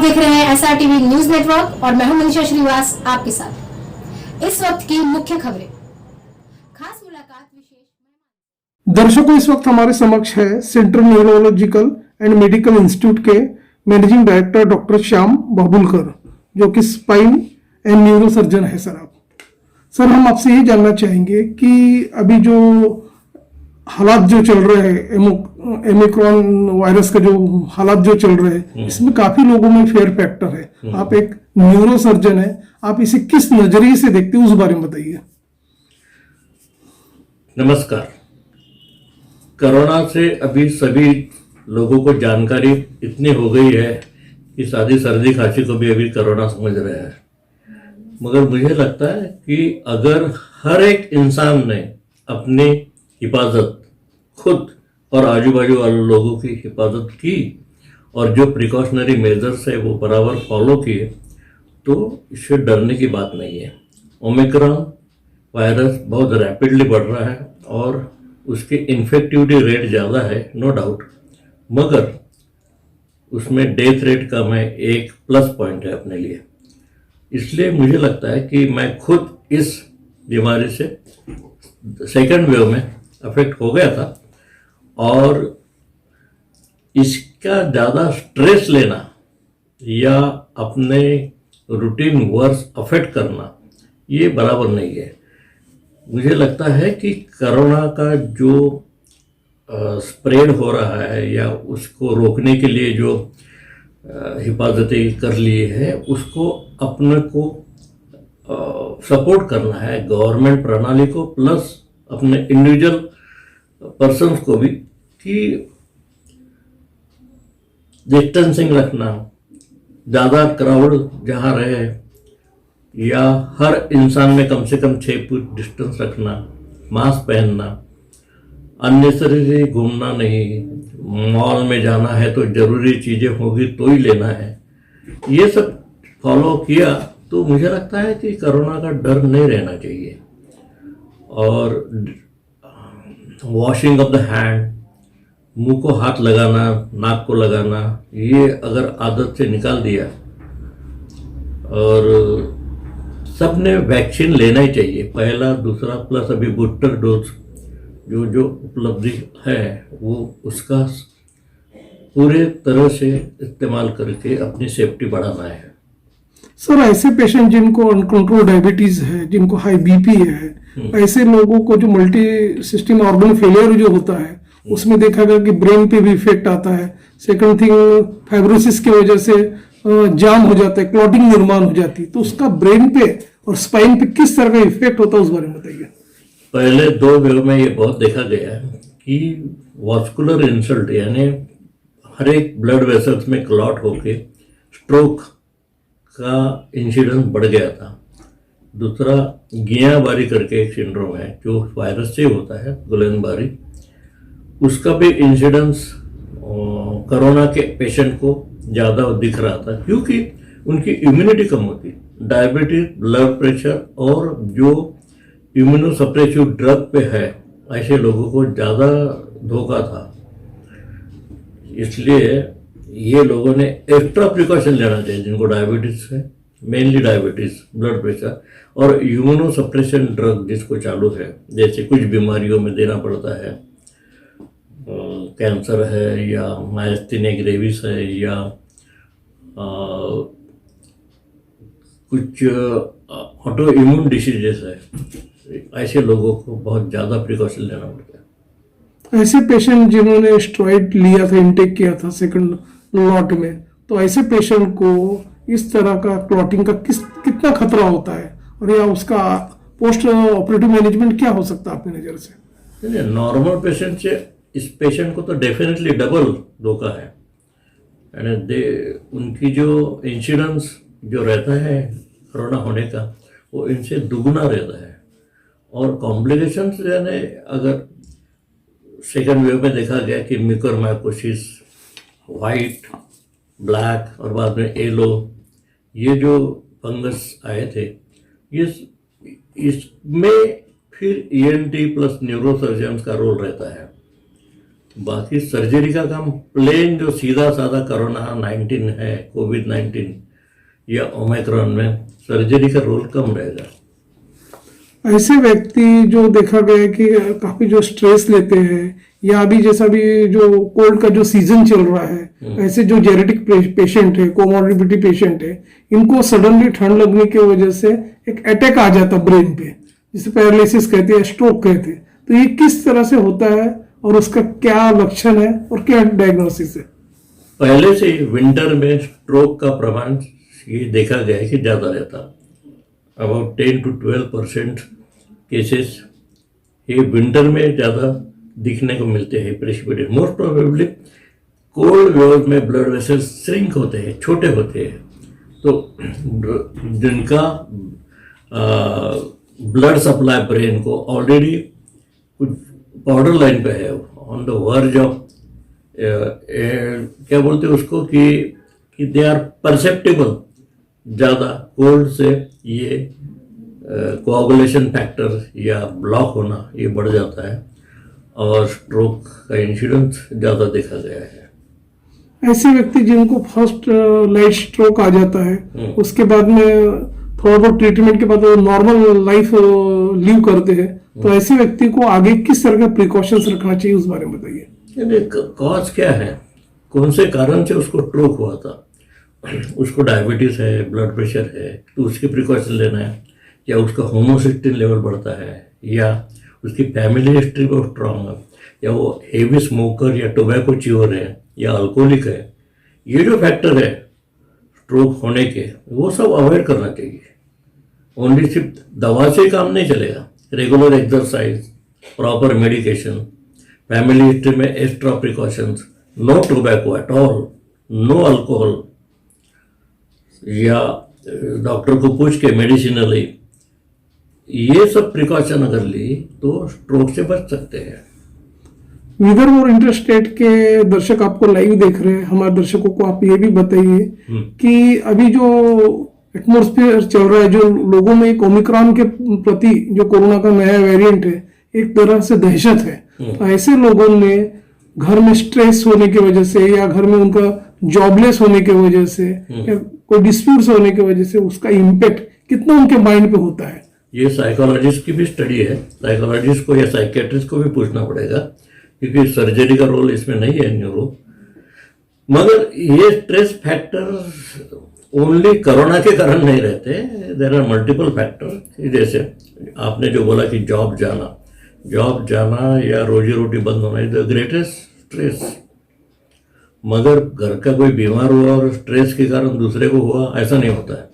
देख रहे हैं SRTV न्यूज नेटवर्क और मैं हूं मनीषा श्रीवास आपके साथ। इस वक्त की मुख्य खबरें, खास मुलाकात विशेष। दर्शकों, इस वक्त हमारे समक्ष है central neurological and medical institute के managing director doctor Shyam Babulkar, जो कि स्पाइन एंड न्यूरो सर्जन है। सर, हम आपसे ये जानना चाहेंगे कि अभी जो हालात जो चल रहे हैं, ओमिक्रॉन वायरस का जो हालात जो चल रहे हैं, इसमें काफी लोगों में फेयर फैक्टर है। आप एक न्यूरो सर्जन है, आप इसे किस नजरिए से देखते हैं, उस बारे में बताइए। नमस्कार। कोरोना से अभी सभी लोगों को जानकारी इतनी हो गई है कि सादी सर्दी खांसी को भी अभी कोरोना समझ रहे हैं, मगर मुझे लगता है कि अगर हर एक इंसान ने अपनी हिफाजत खुद और आजू बाजू वाले लोगों की हिफाजत की और जो प्रिकॉशनरी मेजर्स है वो बराबर फॉलो किए, तो इससे डरने की बात नहीं है। ओमिक्रॉन वायरस बहुत रैपिडली बढ़ रहा है और उसकी इन्फेक्टिविटी रेट ज़्यादा है, नो डाउट, मगर उसमें डेथ रेट कम है। एक प्लस पॉइंट है अपने लिए। इसलिए मुझे लगता है कि मैं खुद इस बीमारी से सेकेंड वेव में अफेक्ट हो गया था और इसका ज़्यादा स्ट्रेस लेना या अपने रूटीन वर्क अफेक्ट करना ये बराबर नहीं है। मुझे लगता है कि कोरोना का जो स्प्रेड हो रहा है या उसको रोकने के लिए जो हिफाजतें कर लिए है, उसको अपने को सपोर्ट करना है, गवर्नमेंट प्रणाली को प्लस अपने इंडिविजुअल पर्सन्स को भी, कि डिस्टेंसिंग रखना, ज़्यादा क्राउड जहाँ रहे या हर इंसान में कम से कम 6 फुट डिस्टेंस रखना, मास्क पहनना, अननेसेसरी घूमना नहीं, मॉल में जाना है तो ज़रूरी चीज़ें होगी तो ही लेना है, ये सब फॉलो किया तो मुझे लगता है कि कोरोना का डर नहीं रहना चाहिए। और वॉशिंग ऑफ द हैंड, मुंह को हाथ लगाना, नाक को लगाना, ये अगर आदत से निकाल दिया, और सबने वैक्सीन लेना ही चाहिए, पहला दूसरा प्लस अभी बूस्टर डोज जो उपलब्धि है वो उसका पूरे तरह से इस्तेमाल करके अपनी सेफ्टी बढ़ाना है। सर, ऐसे पेशेंट जिनको अनकंट्रोल डायबिटीज है, जिनको हाई बीपी है, ऐसे लोगों को जो मल्टी सिस्टम ऑर्गन फेलियर जो होता है, उसमें देखा गया कि ब्रेन पे भी इफेक्ट आता है। सेकंड थिंग, फाइब्रोसिस की वजह से जाम हो जाता है, क्लॉटिंग निर्माण हो जाती है, तो उसका ब्रेन पे और स्पाइन पे किस तरह का इफेक्ट होता है, उस बारे में बताइए। पहले 2 वेव में ये बहुत देखा गया है कि वास्कुलर इंसल्ट यानी हर एक ब्लड वेसल्स में क्लॉट होके स्ट्रोक का इंसिडेंस बढ़ गया था। दूसरा, गियाबारी करके एक सिंड्रोम है जो वायरस से होता है, गुलेनबारी, उसका भी इंसिडेंस कोरोना के पेशेंट को ज़्यादा दिख रहा था क्योंकि उनकी इम्यूनिटी कम होती। डायबिटीज, ब्लड प्रेशर और जो इम्यूनोसप्रेसिव ड्रग पे है, ऐसे लोगों को ज़्यादा धोखा था। इसलिए ये लोगों ने एक्स्ट्रा प्रिकॉशन लेना चाहिए जिनको डायबिटीज है, मेनली डायबिटीज, ब्लड प्रेशर और इम्यूनोसप्रेशन ड्रग जिसको चालू है, जैसे कुछ बीमारियों में देना पड़ता है, कैंसर है या मायस्थीनिया ग्रेविस है या कुछ ऑटो इम्यून डिसीजेस है, ऐसे लोगों को बहुत ज़्यादा प्रिकॉशन लेना पड़ता है। ऐसे पेशेंट जिन्होंने स्टेरॉइड लिया था, इनटेक किया था सेकंड लॉट में, तो ऐसे पेशेंट को इस तरह का क्लॉटिंग का कितना खतरा होता है और या उसका पोस्ट ऑपरेटिव मैनेजमेंट क्या हो सकता है आपकी नज़र से? नॉर्मल पेशेंट से इस पेशेंट को तो डेफिनेटली डबल धोखा है। यानी उनकी जो इंसिडेंस जो रहता है कोरोना होने का, वो इनसे दुगुना रहता है। और कॉम्प्लिकेशंस यानी अगर सेकेंड वेव में देखा गया कि म्यूकोरमाइकोसिस, वाइट, ब्लैक और बाद में येलो, ये जो फंगस आए थे, इसमें फिर ENT प्लस न्यूरो सर्जन्स का रोल रहता है। बाकी सर्जरी का काम प्लेन जो सीधा साधा कोरोना 19 है, कोविड-19 या ओमिक्रॉन में सर्जरी का रोल कम रहेगा। ऐसे व्यक्ति जो देखा गया है कि काफी जो स्ट्रेस लेते हैं, या अभी जैसा भी जो कोल्ड का जो सीजन चल रहा है, ऐसे जो जेनेटिक पेशेंट है, कोमोर्बिडिटी पेशेंट है, इनको सडनली ठंड लगने की वजह से एक अटैक आ जाता ब्रेन पे, जिसे पैरालिसिस कहते हैं, स्ट्रोक कहते हैं। तो ये किस तरह से होता है और उसका क्या लक्षण है और क्या डायग्नोसिस है? पहले से विंटर में स्ट्रोक का प्रमाण ये देखा गया है कि ज़्यादा रहता, अबाउट 10 to 12% केसेस ये विंटर में ज़्यादा दिखने को मिलते हैं precipitate. Most probably cold wave में ब्लड वेसल्स श्रिंक होते हैं, छोटे होते हैं, तो जिनका ब्लड सप्लाई ब्रेन को ऑलरेडी कुछ बॉर्डर लाइन पे है, ऑन द वर्ज ऑफ क्या बोलते हैं उसको कि दे आर परसेप्टेबल, ज़्यादा कोल्ड से ये कोआगुलेशन फैक्टर या ब्लॉक होना ये बढ़ जाता है और स्ट्रोक का इंसिडेंस ज़्यादा देखा गया है। ऐसे व्यक्ति जिनको फर्स्ट लाइट स्ट्रोक आ जाता है, उसके बाद में थोड़ा बहुत ट्रीटमेंट के बाद वो नॉर्मल लाइफ लीव करते हैं, तो ऐसे व्यक्ति को आगे किस तरह का प्रिकॉशंस रखना चाहिए, उस बारे में बताइए। कॉज क्या है, कौन से कारण से उसको स्ट्रोक हुआ था? उसको डायबिटीज है, ब्लड प्रेशर है, तो उसकी प्रिकॉशन लेना है, या उसका होमोसिस्टिन लेवल बढ़ता है, या उसकी फैमिली हिस्ट्री बहुत स्ट्रांग है, या वो हेवी स्मोकर या टोबैको च्यूअर है, या अल्कोहलिक है। ये जो फैक्टर है स्ट्रोक होने के, वो सब अवॉइड करना चाहिए। ओनली सिर्फ दवा से काम नहीं चलेगा, regular exercise, proper medication, family history में extra precautions, no tobacco at all, no alcohol, या डॉक्टर को पूछ के मेडिसिनली, ये सब प्रिकॉशन अगर ली तो स्ट्रोक से बच सकते हैं। विदर्भ और इंटरस्टेट के दर्शक आपको लाइव देख रहे हैं, हमारे दर्शकों को आप ये भी बताइए कि अभी जो एटमॉस्फेयर चल रहा है, जो लोगों में एक ओमिक्रॉन के प्रति जो कोरोना का नया वेरिएंट है, एक तरह से दहशत है। तो ऐसे लोगों ने घर में स्ट्रेस होने की वजह से, या घर में उनका जॉबलेस होने की वजह से, या कोई डिस्प्यूट्स होने की वजह से उसका इम्पैक्ट कितना उनके माइंड पे होता है। ये साइकोलॉजिस्ट की भी स्टडी है, साइकोलॉजिस्ट को या साइकेट्रिस्ट को भी पूछना पड़ेगा, क्योंकि सर्जरी का रोल इसमें नहीं है न्यूरो। मगर ये स्ट्रेस फैक्टर ओनली कोरोना के कारण नहीं रहते, देयर आर मल्टीपल फैक्टर। जैसे आपने जो बोला कि जॉब जाना या रोजी रोटी बंद होना इज द ग्रेटेस्ट स्ट्रेस। मगर घर का कोई बीमार हुआ और स्ट्रेस के कारण दूसरे को हुआ, ऐसा नहीं होता है।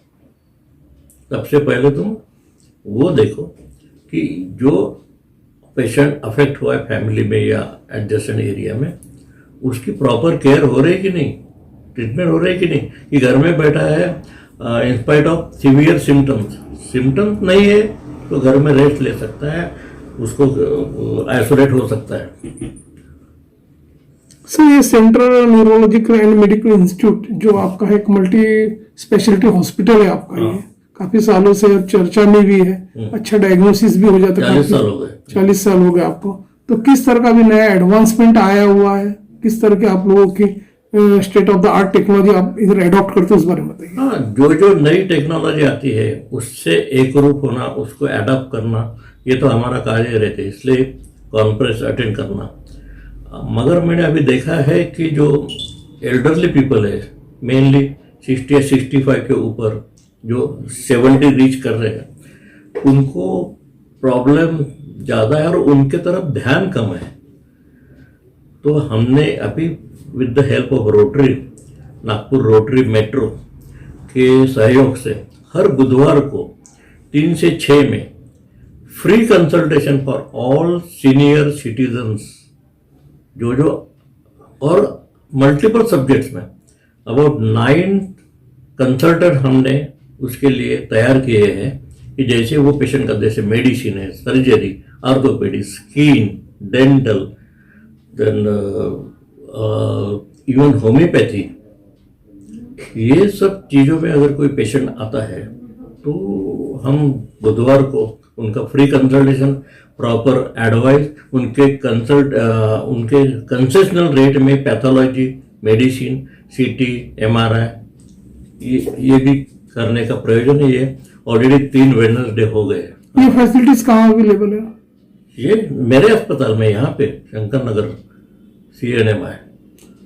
सबसे पहले तुम वो देखो कि जो पेशेंट अफेक्ट हुआ है फैमिली में या एडजेसेंट एरिया में, उसकी प्रॉपर केयर हो रही कि नहीं, ट्रीटमेंट हो रही कि नहीं, कि घर में बैठा है in spite of severe symptoms नहीं है तो घर में रेस्ट ले सकता है, उसको आइसोलेट हो सकता है। सर, ये central neurological and medical institute जो आपका है, एक मल्टी स्पेशलिटी हॉस्पिटल है आपका, ये काफी सालों से चर्चा में भी है, अच्छा डायग्नोसिस भी हो जाता है। 40 साल हो गए। 40 साल हो गए आपको। तो किस तरह का भी नया एडवांसमेंट आया हुआ है, किस तरह के आप लोगों की state of the art technology आप इधर एडॉप्ट करते हो, उस बारे में बताइए। हाँ, जो नई टेक्नोलॉजी आती है उससे एक रूप होना, उसको एडॉप्ट करना, ये तो हमारा कार्य रहते, इसलिए कॉन्फ्रेंस अटेंड करना। मगर मैंने अभी देखा है कि जो एल्डरली पीपल है, मेनली 60 या 65 के ऊपर जो 70 रीच कर रहे हैं, उनको प्रॉब्लम ज़्यादा है और उनके तरफ ध्यान कम है। तो हमने अभी with the help of rotary, Nagpur rotary metro के सहयोग से हर बुधवार को 3 से 6 में free consultation for all senior citizens, जो और मल्टीपल सब्जेक्ट्स में अबाउट 9 कंसल्टेंट हमने उसके लिए तैयार किए हैं, कि जैसे वो पेशेंट का, जैसे मेडिसिन है, surgery, orthopaedic, skin, dental, then even homeopathy, ये सब चीज़ों में अगर कोई पेशेंट आता है तो हम बुधवार को उनका फ्री कंसल्टेशन, प्रॉपर एडवाइस, उनके कंसेशनल रेट में पैथोलॉजी, मेडिसिन, CT, MRI ये भी करने का प्रयोजन है। ये ऑलरेडी 3 वेडनेसडे हो गए। ये फैसिलिटीज कहाँ अवेलेबल है? ये मेरे अस्पताल में यहाँ पे शंकर नगर CNMI।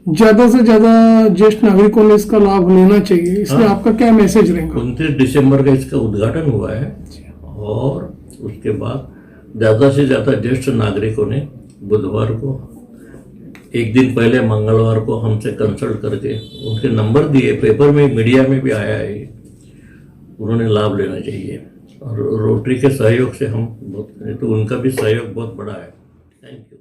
ज्यादा से ज्यादा ज्येष्ठ नागरिकों ने इसका लाभ लेना चाहिए, इसमें हाँ। आपका क्या मैसेज रहेगा? 29 दिसंबर का इसका उद्घाटन हुआ है और उसके बाद ज़्यादा से ज़्यादा ज्येष्ठ नागरिकों ने बुधवार को, एक दिन पहले मंगलवार को हमसे कंसल्ट करके उनके नंबर दिए, पेपर में, मीडिया में भी आया है, उन्होंने लाभ लेना चाहिए। और रोटरी के सहयोग से हम बहुत, तो उनका भी सहयोग बहुत बड़ा है। Thank you.